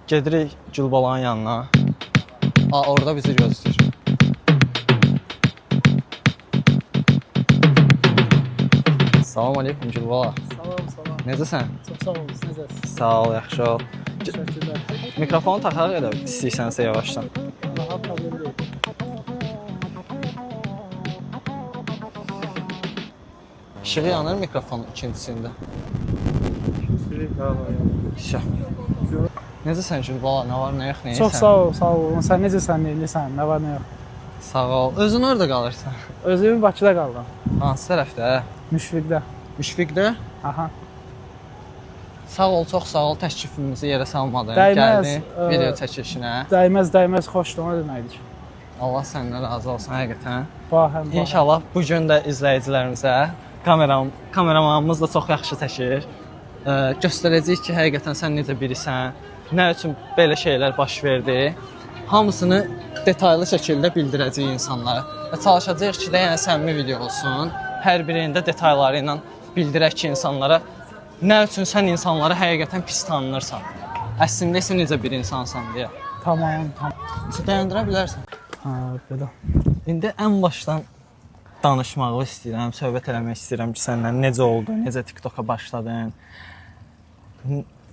Gedirik Gülbalanın yanına. Orada bizi gözləyir. Salam aleykum Gülbala. Salam. Necəsən? Çox sağ olun, siz necəsiniz? Sağ ol, yaxşı ol. Təşəkkürlər. Mikrofonu taxaraq elə istəyirsənsə yavaşdan. Daha problem deyil. İşığı yanır mikrofonun ikincisində. Şah. Necəsən Gülbala? Nə var, nə yox, nə Çox sağ ol. Sən necəsən, neylisən, nə var, nə yox? Sağ ol. Özün orada qalırsan? Özüm Bakıda qaldım. Hansı tərəfdə? Müşfiqdə. Müşfiqdə? Aha. Sağ ol, çox sağ ol. Təşrifimizi yerə salmadın. Dəyməz, Gəldin video çəkilişinə. Dəyməz, xoşdur, ona deməkdir. Allah səndən razı olsun həqiqətən. Bahəm. İnşallah bu gün də izləyicilərimizə kameramanımız da çox yaxşı çəkir. Göstərəcəyik ki, həqiqətən sən necə birisən, nə üçün belə şeylər baş verdi. Hamısını detaylı şəkildə bildirəcəyik insanlara. Və çalışacağıq ki, yəni səmimi video olsun. Hər birində detayları ilə bildirək ki, insanlara nə üçün sən insanları həqiqətən pis tanınırsan. Əslində isə necə bir insansan deyə. Tamam. Dayandıra bilərsən. Belə. İndi ən başdan danışmağı istəyirəm, söhbət eləmək istəyirəm ki, səndən necə oldu, necə TikToka başladın,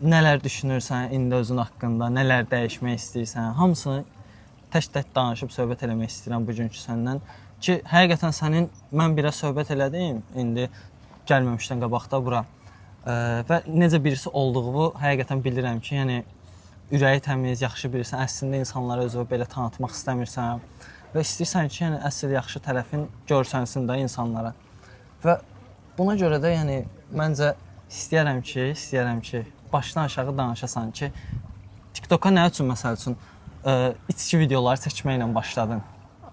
nələr düşünürsən indi özün haqqında, nələr dəyişmək istəyirsən, hamısını tək-tək danışıb söhbət eləmək istəyirəm bugünkü səndən ki, həqiqətən sənin mən birə söhbət elədim indi gəlməmişdən qabaqda bura və necə birisi olduğunu həqiqətən bilirəm ki, yəni ürəyi təmiz, yaxşı birisən, əslində insanlara özünü belə tanıtmaq istəmirsən və istəyirsən ki, yəni əsl yaxşı tərəfin görsənsin də insanlara. Və buna görə də yəni məncə istəyərəm ki, başdan aşağı danışasan ki, TikToka nə üçün məsəl üçün içki videoları çəkməklə başladın?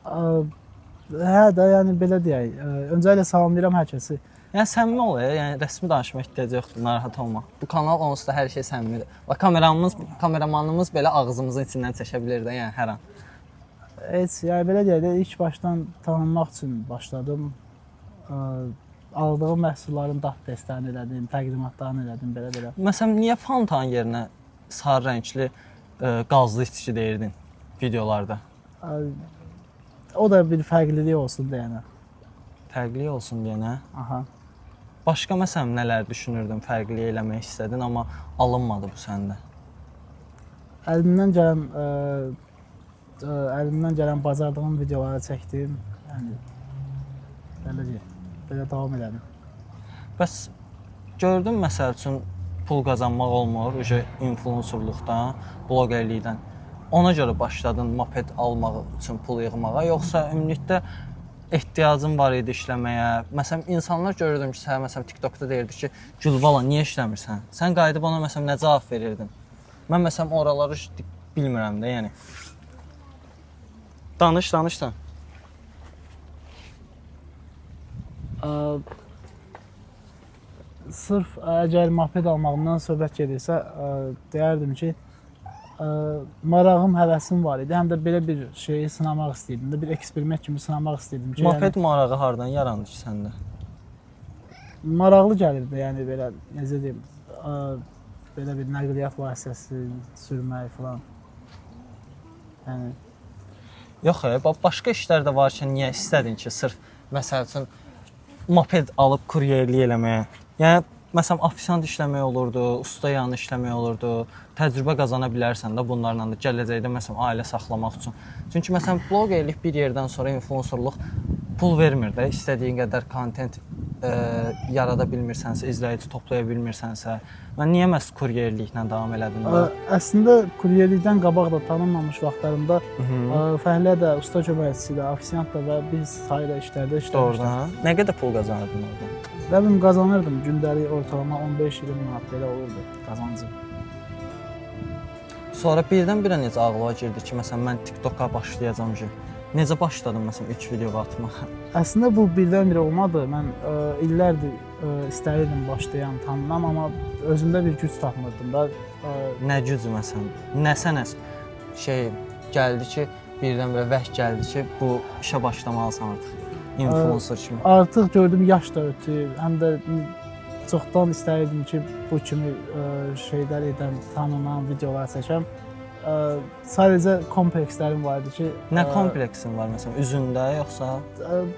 Hə də, yəni belə deyək. Öncəliklə salamlayıram hər kəsi. Yəni səmimi ol, yəni rəsmi danışmaq ehtiyac yoxdur, narahat olma. Bu kanal onsuz da hər şey səmimidir. Və kameramanımız belə ağzımızın içindən çəkə bilər də, yəni hər an. Heç, yəni belə deyək də, ilk başdan tanınmaq üçün başladım. Aldığım məhsulların dad testlərini elədim, təqdimatlarını elədim, belə. Məsələn, niyə Fantan yerinə sarı rəngli qazlı içki deyirdin videolarda? O da bir fərqlilik olsun deyənə. Fərqli olsun deyənə? Aha. Başqa məsələn nələr düşünürdün, fərqli eləmək istədin, amma alınmadı bu səndə? Əlimdən gələn bacardığım videoları çəkdim. Yəni belə davam elədim. Bəs gördün məsəl üçün pul qazanmaq olmur, influencerluqdan, bloqerlikdən. Ona görə başladın moped almaq üçün pul yığmağa, yoxsa ümumiyyətlə ehtiyacın var idi işləməyə? Məsələn, insanlar görürdüm ki, sən məsələn TikTokda deyirdi ki, Gülbala niyə işləmirsən? Sən qayıdıb ona məsələn nə cavab verirdin? Mən məsələn oraları bilmirəm də, yəni. Danış da. Sırf əgər moped almağımdan söhbət gedirsə, deyərdim ki, marağım, həvəsim var idi. Həm də belə bir şeyi sınamaq istəyirdim. Bir eksperiment kimi sınamaq istəyirdim ki, moped marağı hardan yarandı ki səndə? Maraqlı gəlirdi, yəni belə necə deyim, belə bir nəqliyyat vasitəsi sürmək falan. Yəni yox, başqa işlər də var ki, niyə istədin ki, sırf məsəl üçün moped alıb kuryerlik eləməyə? Yəni məsələn ofisiant işləmək olurdu, usta yanı işləmək olurdu. Təcrübə qazana bilərsən də bunlarla da gələcəkdə məsələn ailə saxlamaq üçün. Çünki məsələn bloqerlik bir yerdən sonra influencerluq pul vermir də, istədiyin qədər kontent yarada bilmirsənsə, izləyici toplaya bilmirsənsə, mən niyə məhz kuryerliklə davam elədin? Əslində kuryerlikdən qabaq da tanınmamış vaxtlarımda fəhlə də, usta köməkçisi də, ofisiant da və biz sayıda işlərdə işləmişdik. Doğrudan. Nə qədər pul qazanırdın orada? Bəlim qazanırdım, gündəlik ortalama 15-20 manat belə olurdu qazancım. Sonra birdən-birə necə ağlıma girdi ki, məsələn mən TikToka başlayacağam ki, necə başladım məsələn ilk video atmağa? Əslində bu birdən-birə olmadı. Mən illərdir istəyirdim başlayam, tanınam, amma özümdə bir güc tapmırdım da. Nə gücü məsələn? Nə sənə gəldi ki, birdən-birə vəhş gəldi ki, bu işə başlamalısan artıq. Influencer kimi. Artıq gördüm yaş da ötür, həm də çoxdan istəyirdim ki, bu kimi şeylər edən, tanınan videolar çəkəm. sadəcə komplekslərim var idi ki, Nə kompleksin var məsələn üzündə yoxsa?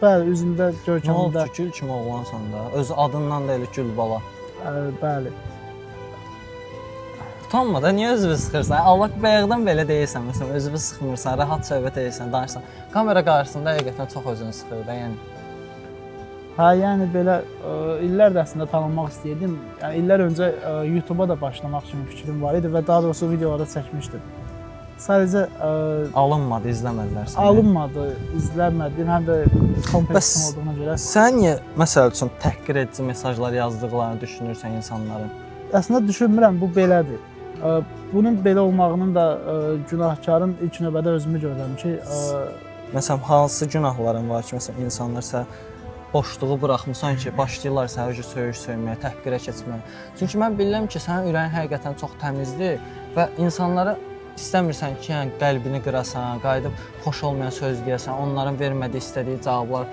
Bəli, üzümdə, Nə oldu görkəmimdə. ki, gül kimi oğlansan da. Öz adından da elə gül bala. Bəli. Utanma da, niyə özünü sıxırsan? Allah bayaqdan belə deyirsən, məsələn, özünü sıxmırsan, rahat söhbət edirsən, danışsan. Kamera qarşısında həqiqətən çox özünü sıxır da, yəni. Hə, yəni belə illərdir əslində tanınmaq istəyirdim. Yəni illər öncə YouTube-a da başlamaq kimi fikrim var idi və daha doğrusu videoları çəkmişdim. Sadəcə Alınmadı, izləmədilər səni. alınmadı, izlənmədim, həm də kompleksim olduğuna görə. Sən niyə məsəl üçün təhqir edici mesajlar yazdıqlarını düşünürsən insanların? Əslində düşünmürəm bu belədir. Bunun belə olmağının da günahkarın ilk növbədə özümü görürəm ki, Məsələn, hansı günahların var ki, məsələn, insanlar sən boşluğu buraxmısan ki, başlayırlar səni söyməyə, təhqirə keçməyə. Çünki mən bilirəm ki, sənin ürəyin həqiqətən çox təmizdir və insanlara istəmirsən ki, yəni qəlbini qırasan, qayıdıb xoş olmayan söz deyəsən, onların vermədiyi istədiyi cavablar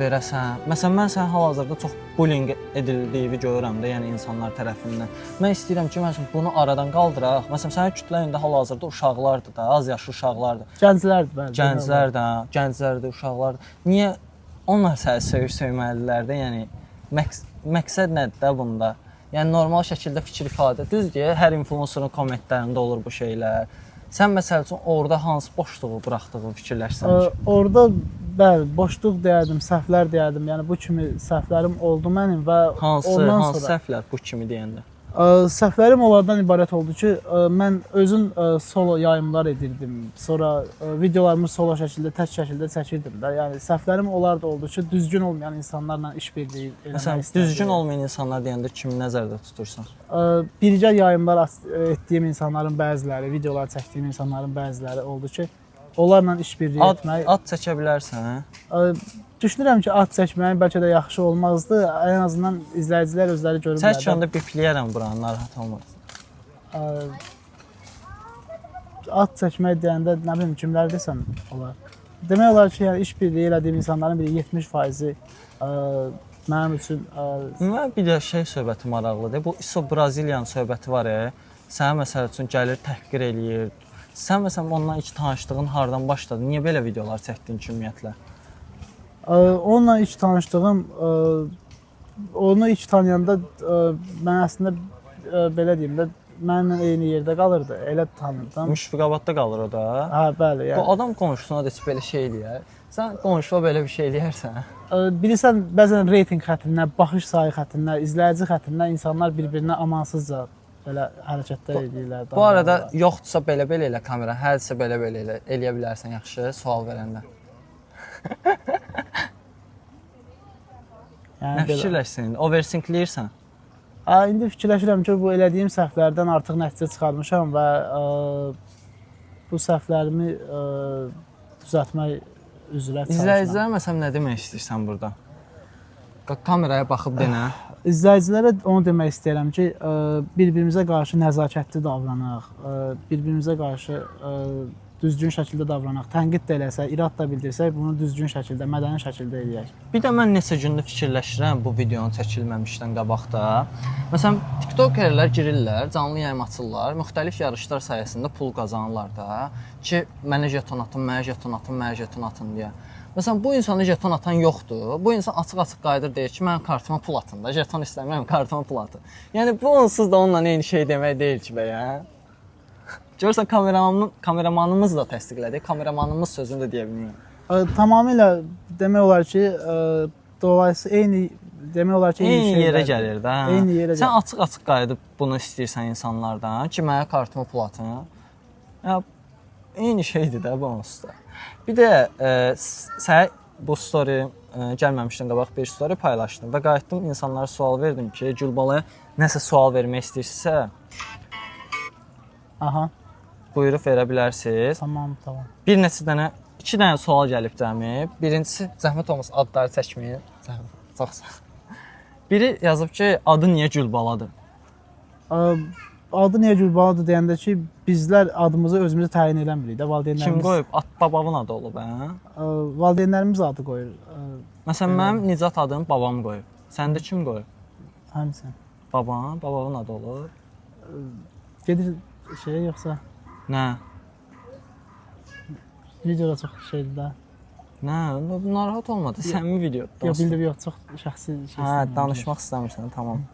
verəsən. Məsələn, mən sənin hal-hazırda çox bullying edildiyini görürəm də, yəni insanlar tərəfindən. Mən istəyirəm ki, məsələn, bunu aradan qaldıraq. Məsələn, sənin kütləyində hal-hazırda uşaqlardır da, az yaşlı uşaqlardır. gənclərdir bəli. Gənclərdir, uşaqlardır. Niyə onlar səni söyməlilər də, yəni məqsəd nədir də bunda? Yəni normal şəkildə fikir ifadə. Düzdür, hər influencerın kommentlərində olur bu şeylər. Sən məsəl üçün orada hansı boşluğu buraxdığını fikirləşsən ki? Orada bəli, boşluq deyərdim, səhvlər deyərdim. Yəni bu kimi səhvlərim oldu mənim və Hansı sonra səhvlər bu kimi deyəndə? Səhvlərim onlardan ibarət oldu ki, mən özüm solo yayımlar edirdim. Sonra videolarımı solo şəkildə, tək şəkildə çəkirdim də. Yəni səhvlərim onlar da oldu ki, düzgün olmayan insanlarla iş birliyi eləmək Məsələn, istədim. düzgün olmayan insanlar deyəndə kimi nəzərdə tutursan? Birgə yayımlar etdiyim insanların bəziləri, videolar çəkdiyim insanların bəziləri oldu ki, onlarla iş birliyi etmək. Ad çəkə bilərsən? Düşünürəm ki, ad çəkməyin bəlkə də yaxşı olmazdı. Ən azından izləyicilər özləri görürlər. Çək onda bipləyərəm buranı, narahat olma. Ad çəkmək deyəndə nə bilim kimlər desəm olar. Demək olar ki, yəni iş birliyi elədiyim insanların biri 70%-i mənim üçün Mən bir də şey söhbəti maraqlıdır. Bu İso Braziliyanın söhbəti var ya. Sənə məsəl üçün gəlir təhqir eləyir. Sən məsələn onunla ilk tanışdığın hardan başladı? Niyə belə videolar çəkdin ki, ümumiyyətlə? Onunla ilk tanışdığım, onu ilk tanıyanda mən əslində belə deyim də, mənimlə eyni yerdə qalırdı, elə tanırdım. Müşfiqabadda qalır o da. Hə, bəli. Yəni. Bu adam qonşusuna da heç belə şey eləyər. Sən qonşuya belə bir şey eləyərsən. Bilirsən, bəzən reytinq xəttindən, baxış sayı xəttindən, izləyici xəttindən insanlar bir-birinə amansızca belə hərəkətlər edirlər. Bu arada yoxdursa belə-belə elə kamera, hərsə belə-belə elə eləyə bilərsən yaxşı sual verəndə. Nə fikirləşsən? Overthinkləyirsən? İndi fikirləşirəm ki, bu elədiyim səhvlərdən artıq nəticə çıxarmışam və bu səhvlərimi düzəltmək üzrə çalışıram. İzləyicilərə məsələn nə demək istəyirsən burada? Kameraya baxıb denə. İzləyicilərə onu demək istəyirəm ki, bir-birimizə qarşı nəzakətli davranaq, bir-birimizə qarşı düzgün şəkildə davranaq. Tənqid də eləsək, irad da bildirsək, bunu düzgün şəkildə, mədəni şəkildə eləyək. Bir də mən neçə gündür fikirləşirəm bu videonun çəkilməmişdən qabaqda. Məsələn, TikTokerlər girirlər, canlı yayım açırlar, müxtəlif yarışlar sayəsində pul qazanırlar da ki, mənə jeton atın, mənə jeton atın, mənə jeton atın deyə. Məsələn, bu insana jeton atan yoxdur. Bu insan açıq-açıq qayıdır deyir ki, mənim kartıma pul atın da, jeton istəmirəm, kartıma pul atın. Yəni bu onsuz da onunla eyni şey demək deyil ki, bəyən. Görürsən, kameramanımız da təsdiqlədi. Kameramanımız sözünü də deyə bilmirəm. Tamamilə demək olar ki, dolayısıyla demək olar ki, eyni yerə gəlir də. Eyni yerə gəlir. Sən açıq-açıq qayıdıb bunu istəyirsən insanlardan ki, mənə kartıma pul atın. Ya eyni şeydir də bu onsuz da. Bir də sən bu story gəlməmişdən qabaq bir story paylaşdım və qayıtdım insanlara sual verdim ki, Gülbalaya nəsə sual vermək istəyirsə, buyurub verə bilərsiniz. Tamam. Bir neçə dənə, 2 dənə sual gəlib cəmi. Birincisi, zəhmət olmasa adları çəkməyin. Çox sağ. Biri yazıb ki, adı niyə Gülbaladır? Adı niyə Gülbaladır deyəndə ki, bizlər adımızı özümüzə təyin eləmirik də, valideynlərimiz. Kim qoyub? Babamın adı olub, hə? Valideynlərimiz adı qoyur. Məsələn, mənim Nicat adım babam qoyub. Səndə kim qoyub? Həmçinin. Babamın adı olur. Gedir şeyə yoxsa? Nə? Videoda çox şeydir də. Nə? Narahat olmadı. Səmimi video. Yox, bildim, yox, çox şəxsi şey. Hə, danışmaq istəmirsən, tamam.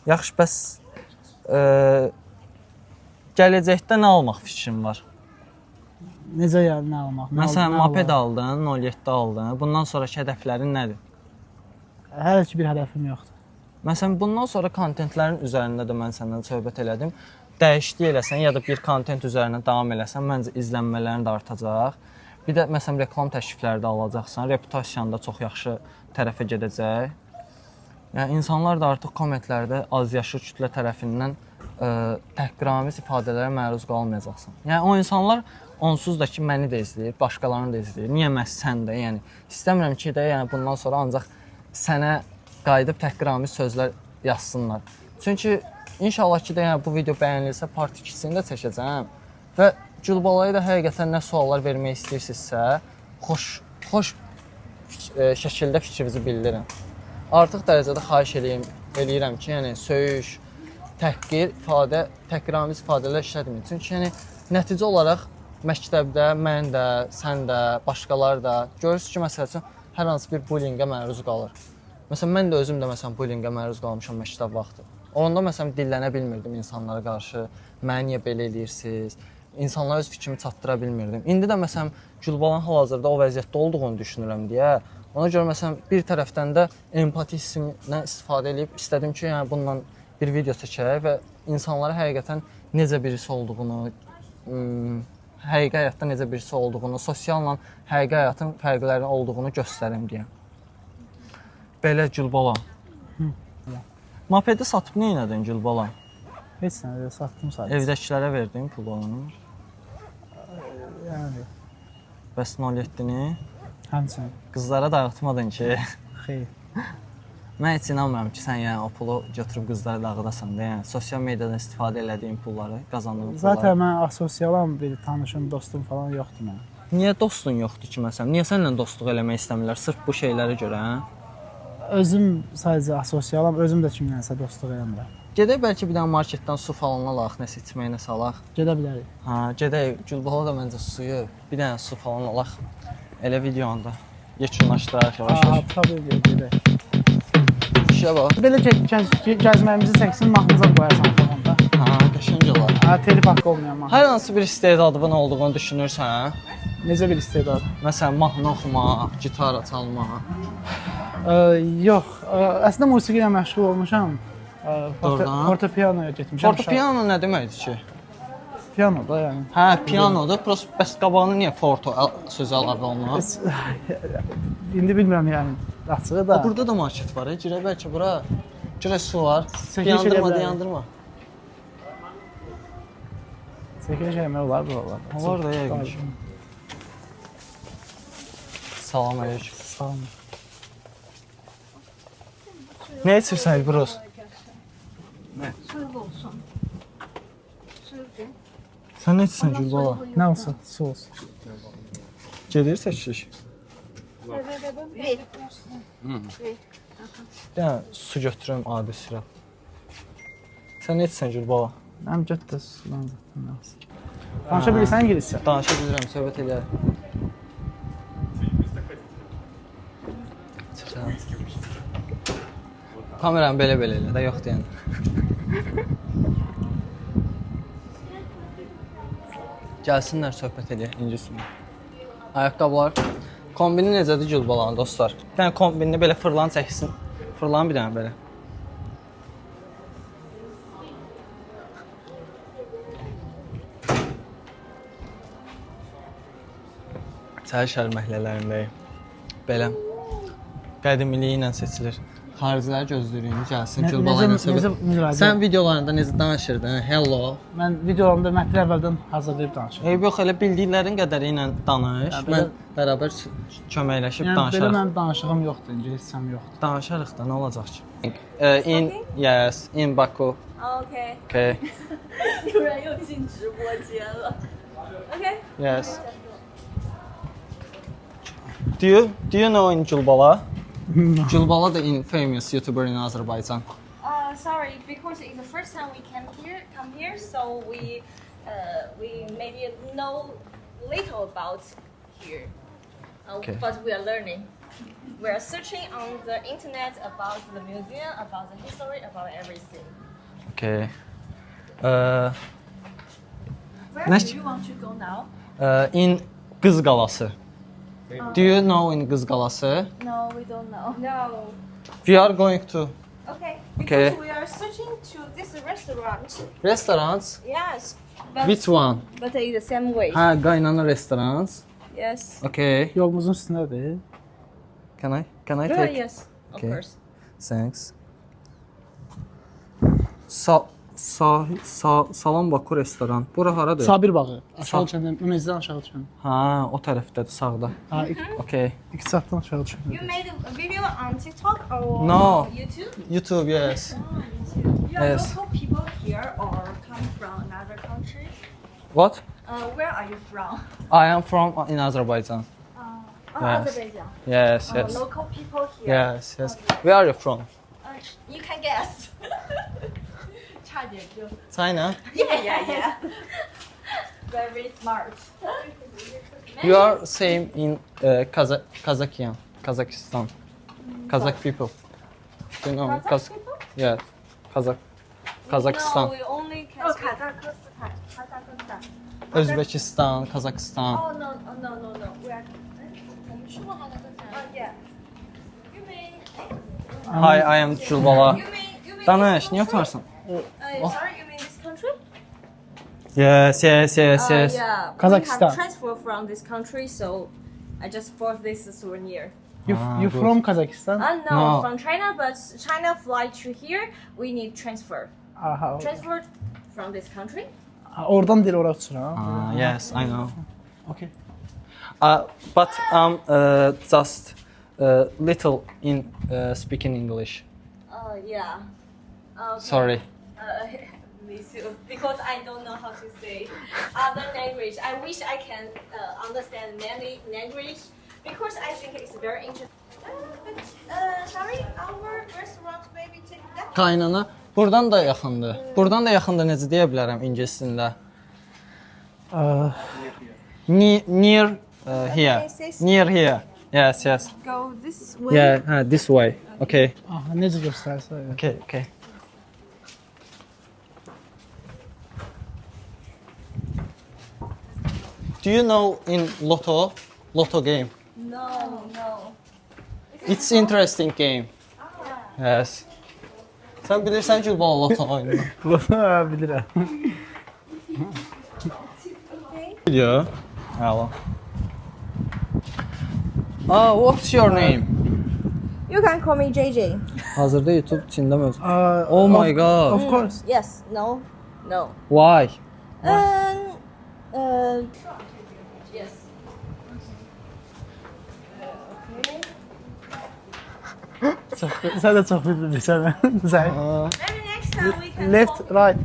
Yaxşı, bəs gələcəkdə nə almaq fikrin var? Necə yəni nə almaq? Məsələn, moped aldın, 07 aldın. Bundan sonraki hədəflərin nədir? Hələ ki bir hədəfim yoxdur. Məsələn, bundan sonra kontentlərin üzərində də mən səndən söhbət elədim. Dəyişiklik eləsən ya da bir kontent üzərinə davam eləsən, məncə izlənmələrin də artacaq. Bir də məsələn reklam təklifləri də alacaqsan, reputasiyan da çox yaxşı tərəfə gedəcək. Yəni insanlar da artıq kommentlərdə azyaşlı kütlə tərəfindən təhqiramiz ifadələrə məruz qalmayacaqsan. Yəni o insanlar onsuz da ki məni də izləyir, başqalarını da izləyir. Niyə məhz sən də? Yəni istəmirəm ki də yəni bundan sonra ancaq sənə qayıdıb təhqiramiz sözlər yazsınlar. Çünki inşallah ki də yəni bu video bəyənilsə part 2-sini də çəkəcəm və Gülbalaya da həqiqətən nə suallar vermək istəyirsinizsə, xoş şəkildə fikrinizi bildirin. Artıq dərəcədə xahiş eləyirəm ki, yəni söyüş, təhqir, təhqiramiz ifadələr işlətməyin. Çünki yəni nəticə olaraq məktəbdə mən də, sən də, başqalar da görürsüz ki, məsəl üçün hər hansı bir bullyingə məruz qalır. Məsələn, mən də özüm də məsələn bullyingə məruz qalmışam məktəb vaxtı. Onda məsələn dillənə bilmirdim insanlara qarşı. Mənə niyə belə eləyirsiniz? İnsanlara öz fikrimi çatdıra bilmirdim. İndi də məsələn Gülbalanın hal-hazırda o vəziyyətdə olduğunu düşünürəm deyə, ona görə məsələn bir tərəfdən də empati hissindən istifadə edib istədim ki, yəni bununla bir video çəkək və insanlara həqiqətən necə birisi olduğunu, həqiqi həyatda necə birisi olduğunu, sosialla həqiqi həyatın fərqləri olduğunu göstərim deyə. Belə Gülbala. Mopedi satıb nə etdin Gülbala? Heç nə satdım sadəcə. Evdəkilərə verdin pulunu? Yəni Bəs 07-ni? həmçinin. Qızlara dağıtmadın ki. Xeyr. Mən heç inanmıram ki, sən yəni o pulu götürüb qızlara dağıdasan da, yəni sosial mediadan istifadə elədiyin pulları, qazandığın pulları. Zaten mən asosialam, bir tanışım, dostum falan yoxdur mənim. Niyə dostun yoxdur ki, məsələn? Niyə səninlə dostluq eləmək istəmirlər? Sırf bu şeylərə görə, hə? Özüm sadəcə asosialam, özüm də kimlənsə dostluq eləmirəm. Gedək bəlkə bir dənə marketdən su falan alaq, nəsə içməyinə salaq. Gedə bilərik. Hə, gedək. Gülbala da məncə suyu, bir dənə su falan alaq. Elə videonda yekunlaşdıraq yavaş-yavaş. Tabii gedək. İşə bax. Belə gəzməyimizi çəksin, mahnımıza qoyarsan falan da. Hə, qəşəng olar. Hə, telif haqqı olmayan mahnı. Hər hansı bir istedadın olduğunu düşünürsən? Necə bir istedad? Məsələn, mahnı oxumaq, gitara çalmaq. Yox, əslində musiqi ilə məşğul olmuşam. Fortepianoya getmişəm. Fortepiano nə deməkdir ki? Piano da yəni. Hə, pianodur. Prosta bəs qabağını niyə forto sözü əlavə olunur? İndi bilmirəm yəni açığı da. Burada da market var, girək bəlkə bura. Girək su var. Çəkiliş Yandırma, eləyə yandırma. Çəkiliş eləmək olar buralar. Var da yəqin. Salam əleykum. Sağ olun. Nə içirsən Elbrus? Suylu olsun. Suylu. Sən nə içirsən Gülbala? Nə olsun? Su olsun. Gedir çəkiliş. Ver. Bir dənə su götürüm adi sirap. Sən nə içirsən Gülbala? Mənim götür də sudan zaten. Danışa bilirsən ingiliscə? Danışa bilirəm, söhbət eləyərəm. Kameranı belə-belə elə də yoxdur yəni. Gəlsinlər söhbət eləyək ingiliscə. Ayaqqabılar. Kombini necədir Gülbalanın dostlar? Bir dənə kombinini belə fırlan çəksin. Fırlan bir dənə belə. Səhər şərməhlələrindəyim. Belə. Qədimiliyi ilə seçilir. Xariciləri gözləyirik, gəlsin Gülbala ilə söhbət. Sən videolarında necə danışırdın? Hello. Mən videolarımda mətni əvvəldən hazırlayıb danışıram. Eyb yox, elə bildiklərin qədəri ilə danış. Mən bərabər köməkləşib Yəni belə danışarıq. mənim danışığım yoxdur, ingiliscəm yoxdur. Danışarıq da, nə olacaq ki? In Baku. OK， Okay. 突然又进直播间了。OK， Yes. Do you know in Gülbala? Gülbala da in famous YouTuber in Azerbaijan. sorry, because it's the first time we come here, so we we maybe know little about here, Okay. but we are learning. We are searching on the internet about the museum, about the history, about everything. Okay. Where Next- do you want to go now? In Qız Qalası. Do you know in Qız Qalası? No, we don't know. No. We are going to Okay. Okay. Because we are searching to this restaurant. restaurants. Yes. But, Which one? but in the same way. Ha, qaynana restaurants. Yes. Okay. Yolumuzun üstündədir. Can I Yeah, take? yes. Of Okay. course. Thanks. Salam Baku restoran. Bura haradır? Sabir bağı. Aşağı düşəndə, Münəzzədən aşağı düşəndə. Ha, o tərəfdədir, sağda. Ha, Okay. iki çatdan aşağı You düşəndə. made a video on TikTok or No. YouTube? YouTube, yes. You are Yes. local people here or come from another country? What? Where are you from? I am from in Azerbaijan. Yes. Azerbaijan. Yes, yes. Local people here. Yes, yes. Where are you from? You can guess. 差点就 China. Yeah. Very smart. You are same in Kazakhstan. Kazakh people. Do you know? Kazakh people? Yeah. Kazakhstan. No, we only can speak. Kazakhstan. Özbekistan, Kazakhstan. Oh no. We are. 我们去过哈萨克斯坦。Yeah. You mean? Hi, I am Julbala. You mean? Danış, this niyə country? oturarsan? Sorry, you mean this country? Yes. Yeah. Kazakhstan. We have transfer from this country, so I just bought this souvenir. You good. from Kazakhstan? No, No. from China, but China fly to here, we need transfer. Aha. Transfer from this country. Oradan dil ora uçur ha. Yes, I know. Okay. But I'm just little in speaking English. Yeah. Okay. Sorry. Me too, because I don't know how to say other language. I wish I can understand many language because I think it's very interesting. Sorry, our restaurant maybe take that. Qaynana buradan da yaxındır. Buradan da yaxındır necə deyə bilərəm ingiliscəsində? Near here. Near here. Yes. Go this way. Yeah, this way. Okay. Aha, necə göstərsə. Okay. Do you know in Lotto game? No. It's interesting game. Yes. Sən bilirsən ki, Lotto oyunu. Bilirəm. Video. Hello. What's your name? You can call me JJ. Hazırda YouTube Çində mövcud. Oh my god. Of course. Yes. No. Why? Yes. Sən də çox bilirsən. Sən. Maybe next time we can Left, right.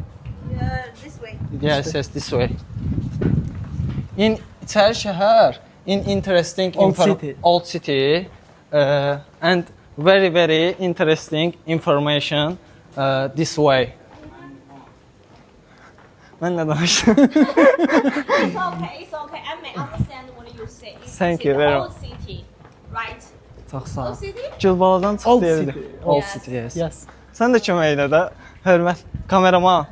this way. Yes, this way. In İçəri şəhər, in interesting old city, and very interesting information this way. Mən nə danışdım? It's okay. I may understand what you say. Thank you very Old much. city, right? Çox sağ ol. Old city? Gülbaladan çox Old deyirdi. city. Old Yes. city, yes. Yes. Sən də kömək elə də. Hörmət kameraman.